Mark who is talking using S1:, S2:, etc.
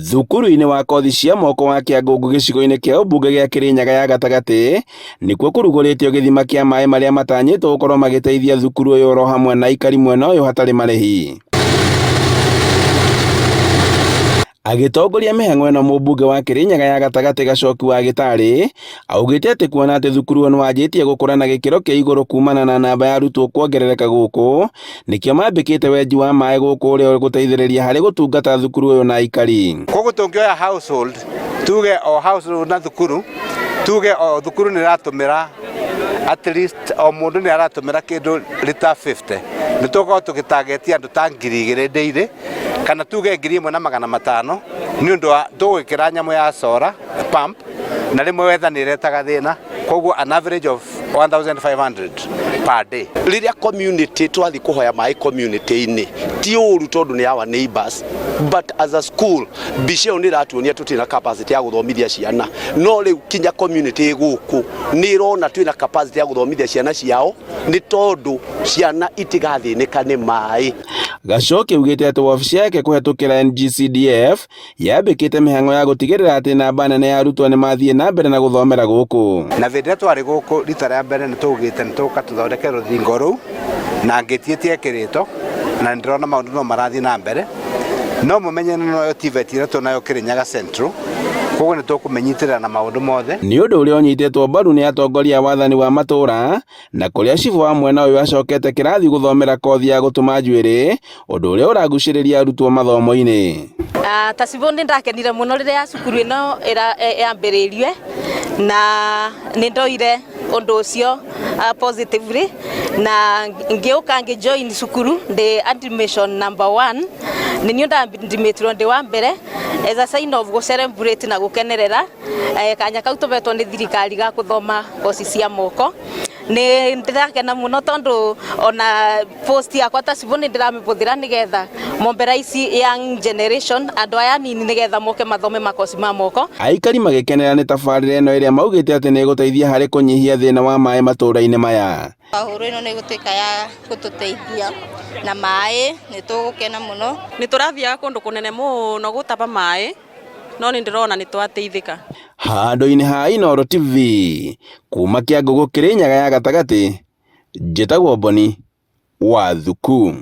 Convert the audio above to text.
S1: Thukuru-inĩ wa kothi cia moko wa Kĩangũngũ gĩcigo-inĩ kĩa ũmbunge gĩa Kĩrĩnyaga ya gatagatĩ nĩkuo kũrugũrĩtio gĩthima kĩa maĩ marĩa matanyĩtwo gũkorwo magĩteithia thukuru ũyũ oro hamwe na aikari mwena ũyũ hatarĩ marĩhi. Agĩtongoria mĩhang'o ĩno mũmbunge wa Kĩrĩnyaga ya gatagatĩ Gacoki wa Gĩtarĩ augĩte atĩ kuona atĩ thukuru ũyũ nĩwanjĩtie gũkũra na gĩkĩro kĩa igũrũ kumana na namba ya arutwo kuongerereka gũkũ, nĩkĩo mambĩkĩte wenji wa maĩ gũkũ ũrĩa ũgũteithĩrĩria harĩ gũtungata thukuru ũyũ na aikari.
S2: Koguo tũngĩoya household tuge o household na thukuru tuge o thukuru nĩratũmĩra at least o mũndũ nĩaratũmĩra kĩndũ lita 50 nĩtũkorwo tũgĩtargetia andũ ta 2,000 daily kana tuge 1,500 nĩ ũndũ wa tũgwĩkĩra nyamũ ya solar pump na rĩmwe wetha nĩretaga thĩna, koguo an average of 1,500 per day.
S3: Rĩrĩa community twathi kũhoya maĩ community-inĩ ti ũru tondũ nĩ our neighbors, but as a school mbica ĩyo nĩratuonia tũtirĩ na capacity ya gũthomithia ciana, no rĩu kinya community gũkũ nĩ ĩrona twĩna capacity ya gũthomithia ciana ciao nĩ tondũ ciana itigathĩnĩka nĩ maĩ.
S1: Gacoki augĩte atĩ wabici yake kũhetũkĩra NGCDF yambĩkĩte mĩhang'o ya gũtigĩrĩra atĩ namba nene ya arutwo nĩmathiĩ na mbere na gũthomera gũkũ.
S2: Na hĩndĩ ĩrĩa twarĩ gũkũ rita rĩa mbere nĩtũgĩte nĩtũka tũthondeke rũthingo rũu na ngĩtie kĩrĩto na nĩndĩrona maũndũ no marathiĩ na mbere, no mũmenye no TVET ĩrĩa tuonayo Kĩrĩnyaga Central, koguo nĩtũkũmenyitĩrĩra na maũndũ mothe. Nĩ
S1: ũndũ ũrĩa ũnyitĩtwo mbaru nĩ atongoria a wathani wa matũũra na kũrĩa cibũ wa mwena ũyũ acokete kĩrathi gũthomera kothi ya gũtuma njuĩrĩ, ũndũ ũrĩa ũragucĩrĩria arutwo mathomo-inĩ.
S4: Ta cibũ nĩndakenire mũno rĩrĩa cukuru ĩno yambĩrĩirie na nĩndoire ũndũ ũcio positively na ngĩũka ngĩjoin cukuru ndĩ admission number 1 nĩniĩ ndandimĩtirwo ndĩ wa mbere as a sign of gũ-celebrate na gũkenerera kanya kau tũbetwo nĩ thirikari ga gũthoma koci cia moko. Nĩ ndĩrakena mũno tondũ ona post yakwa ta cibũ nĩndĩramĩbũthĩra nĩgetha mobilize young generation andũ aya nini nĩgetha moke mathome makoci ma moko.
S1: Aikari magĩkenera nĩ tabarĩra ĩno ĩrĩa maugĩte atĩ nĩgũteithia harĩ kũnyihia thĩna wa maĩ matũũra-inĩ maya.
S5: Hũro ĩno nĩgũtuĩka ya gũtũteithia na maĩ nĩtũgũkena mũno.
S6: Nĩtũrathiaga kũndũ kũnene mũno gũtaba maĩ no nĩndĩrona nĩtwateithĩka.
S1: Handũ-inĩ ha Inooro TV kuma Kĩangũngũ Kĩrĩnyaga ya gatagatĩ, njĩtagwo Boni Wathuku.